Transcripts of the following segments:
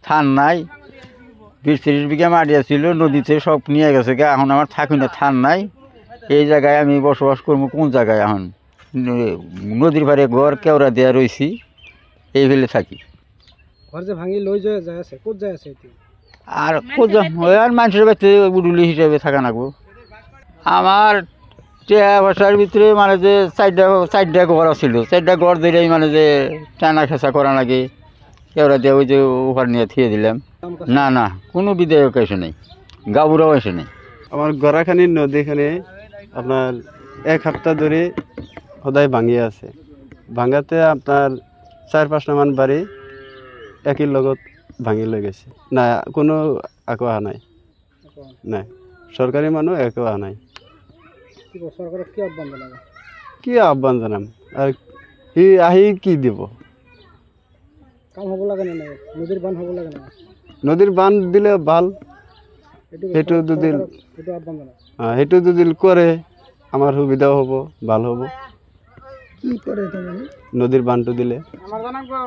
ধান নাই, 20-30 বিঘা মাটি আছিল, নদীতে সব নিয়ে গেছে। এখন আমার থাকি না, ধান নাই। এই জায়গায় আমি বসবাস করবো কোন জায়গায়? এখন নদীর পাড়ে ঘর কেওড়া দেওয়া রয়েছি, এই ফেলে থাকি। ঘর যে ভাঙি লই যায় আছে, কোথায় যায় আছে? আর আর মানুষের বাড়িতে উডুলি হিসেবে থাকা নাগবো। আমার বছরের ভিতরে মানে যে চারটা ঘর ছিল, 4টা ঘর দিলেই মানে যে টানা খেঁচা করা নাকি কেওড়া দিয়ে ওই যে ওভার নিয়ে থিয়ে দিলাম। না না, কোনো বিধায়ক এসে নেই, গাবুরাও এসে নেই। আমার গড়াখানির নদীখানে আপনার 1 সপ্তাহ ধরে সদায় ভাঙিয়ে আছে। ভাঙাতে আপনার 4-5টা মান বাড়ি একই লগত ভাঙি লৈ গেছে। না কোনো একো অহা নাই, নাই সরকারি মানুহ একো অহা নাই। সরকারক কি আহ্বান জানাবো? কি আহ্বান জানাম? আর সি আহি কি দিব? কাম হব লাগে না, নদীর বান হব লাগে না? নদীর বান দিলে ভাল। সেইটো যদি সেইটো যদি করে আমার সুবিধাও হব, ভাল হব। কি করে তুমি? নদীর বানটো দিলে আমার জানাবো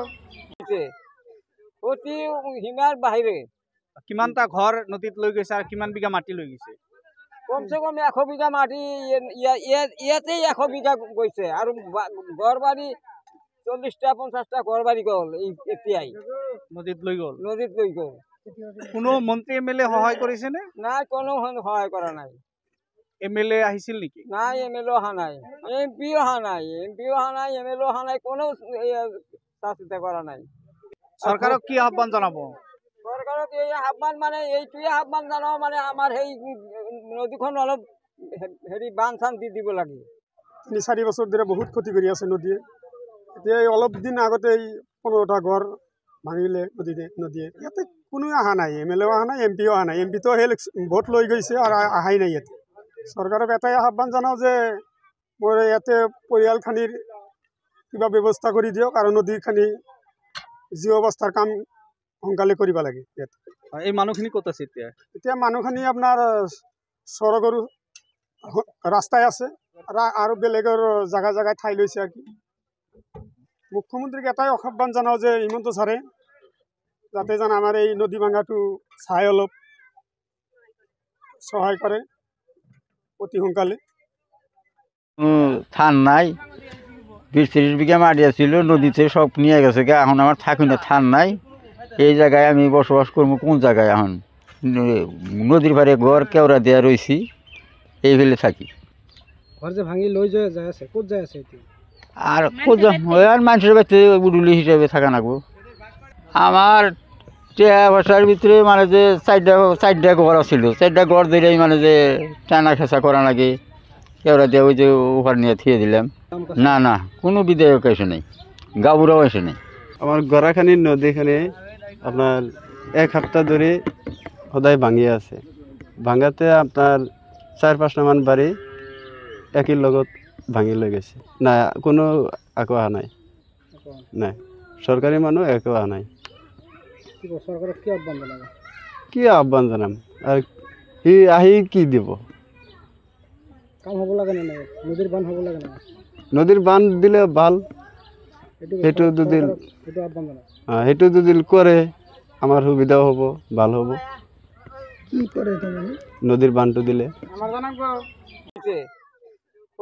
অতি সীমাৰ বাহিৰে কিমানটা ঘৰ নদীত লৈ গৈছে আৰু কিমান বিঘা মাটি লৈ গৈছে? কমসে কম 100 বিঘা মাটি ইয়াতেই 100 বিঘা গৈছে, আৰু ঘৰ বাৰী 40টা 50টা ঘৰ বাৰী গ'ল। এই এতিয়াই নদীত লৈ গ'ল। কোনো মন্ত্ৰী এমএলএ সহায় কৰিছে নে? নাই, কোনো সহায় কৰা নাই। এমএলএ আহিছিল নেকি? নাই, এমএলএ অহা নাই, এমপিও অহা নাই, এমএলএ অহা নাই, কোনো চিন্তা কৰা নাই। চৰকাৰক কি আহ্বান জনাব? চৰকাৰক এই আহ্বান মানে এইটোৱে আহ্বান জনাও, মানে আমাৰ সেই নদীখন অলপ বান চান দি দিব লাগে। 3-4 বছৰ ধৰে বহুত ক্ষতি কৰি আছে নদীয়ে। এতিয়া অলপ দিন আগতে 15টা ঘৰ ভাঙিলে নদীয়ে। ইয়াতে কোনো অহা নাই, এমএলএও অহা নাই, এমপিও অহা নাই। এমপিটো ভোট লৈ গৈছে আৰু অহাই নাই ইয়াতে। চৰকাৰক এটাই আহ্বান জনাওঁ যে মোৰ ইয়াতে পৰিয়ালখিনিৰ কিবা ব্যৱস্থা কৰি দিয়ক, আৰু নদীখানি যি অৱস্থাৰ কাম সোনকালে কৰিব লাগে। ইয়াত এই মানুহখিনি ক'ত আছে এতিয়া? এতিয়া মানুহখিনি আপোনাৰ সৰগৰু ৰাস্তায় আছে, আৰু বেলেগৰ জাগাই ঠাই লৈছে। আৰু কি মুখ্যমন্ত্ৰীক এটাই আহ্বান জনাওঁ যে হিমন্ত ছাৰে যাতে যেন আমাৰ এই নদী ভাঙাটো চাই অলপ সহায় কৰে অতি সোনকালে। ধান নাই, 20-30 বিঘা মাটি আছিল, নদীতে সব নিয়ে গেছে। এখন আমার থাকি না, ধান নাই। এই জায়গায় আমি বসবাস করবো কোন জায়গায়? এখন নদীর পাড়ে ঘর কেওড়া দেওয়া রয়েছি, এই ফেলে থাকি। ঘর যে ভাঙি লই যায় আছে, কোথায় যায় আছে? আর আর মানুষের বাড়িতে উডুলি হিসেবে থাকা নাগবো। আমার বছরের ভিতরে মানে যে চারটা ঘর ছিল, 4টা ঘর দিলেই মানে যে টানা খেঁচা করা নাকি কেওড়া দিয়ে ওই যে ওভার নিয়ে থিয়ে দিলাম। না না, কোনো বিধায়ক এসে নেই, গাবুরাও এসে নেই। আমার গড়াখানির নদীখানে আপনার 1 সপ্তাহ ধরে সদায় ভাঙিয়ে আছে। ভাঙাতে আপনার 4-5টা মান বাড়ি একই লগত ভাঙি লৈ গেছে। না কোনো একো অহা নাই, নাই সরকারি মানুহ একো অহা নাই। সরকারক কি আহ্বান জানাবো? কি আহ্বান জানাম? আর সি আহি কি দিব? কাম হব লাগে না, নদীর বান হব লাগে না? নদীর বান দিলে ভাল। সেইটো যদি আহ্বান জানাও। সেইটো যদি করে আমার সুবিধাও হব, ভাল হব। কি করে তুমি? নদীর বানটো দিলে আমার জানাবো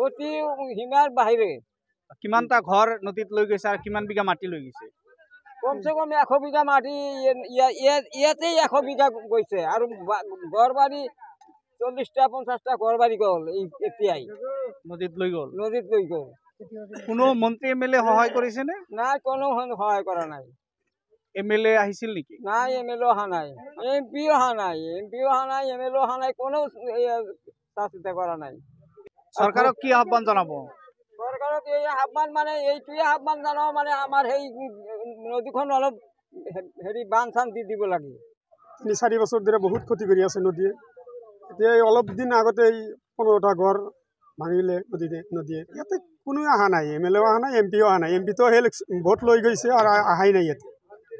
অতি সীমাৰ বাহিৰে কিমানটা ঘৰ নদীত লৈ গৈছে আৰু কিমান বিঘা মাটি লৈ গৈছে? কমসে কম 100 বিঘা মাটি ইয়াতেই 100 বিঘা গৈছে, আৰু ঘৰ বাৰী 40টা 50টা ঘৰ বাৰী গ'ল। এই এতিয়াই নদীত লৈ গ'ল। কোনো মন্ত্ৰী এমএলএ সহায় কৰিছে নে? নাই, কোনো সহায় কৰা নাই। এমএলএ আহিছিল নেকি? নাই, এমএলএ অহা নাই, এমপিও অহা নাই, এমএলএ অহা নাই, কোনো চিন্তা কৰা নাই। চৰকাৰক কি আহ্বান জনাব? চৰকাৰক এই আহ্বান মানে এইটোৱে আহ্বান জনাও, মানে আমাৰ সেই নদীখন অলপ বান চান দি দিব লাগে। 3-4 বছৰ ধৰে বহুত ক্ষতি কৰি আছে নদীয়ে। এতিয়া অলপ দিন আগতে 15টা ঘৰ ভাঙিলে নদীয়ে। ইয়াতে কোনো অহা নাই, এমএলএও অহা নাই, এমপিও অহা নাই। এমপিটো ভোট লৈ গৈছে আৰু অহাই নাই ইয়াতে।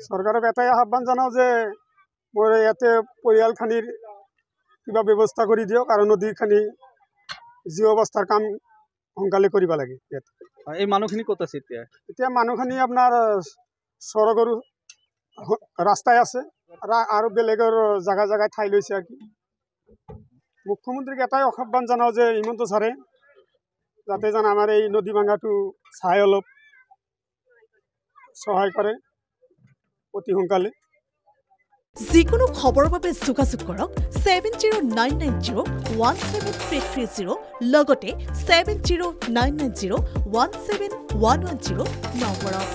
চৰকাৰক এটাই আহ্বান জনাওঁ যে মোৰ ইয়াতে পৰিয়ালখিনিৰ কিবা ব্যৱস্থা কৰি দিয়ক, আৰু নদীখানি যি অৱস্থাৰ কাম সোনকালে কৰিব লাগে। ইয়াত এই মানুহখিনি ক'ত আছে এতিয়া? এতিয়া মানুহখিনি আপোনাৰ সৰগৰু ৰাস্তাই আছে আৰু বেলেগৰ জাগা জাগাই ঠাই লৈছে আৰু কি মুখ্যমন্ত্ৰীক এটাই আহ্বান জনাওঁ যে হিমন্ত ছাৰে যাতে যেন আমাৰ এই নদী ভাঙাটো চাই অলপ সহায় কৰে অতি সোনকালে যিকোনো খবৰৰ বাবে যোগাযোগ কৰক 7099017330 লগতে 7099017110 নম্বৰত।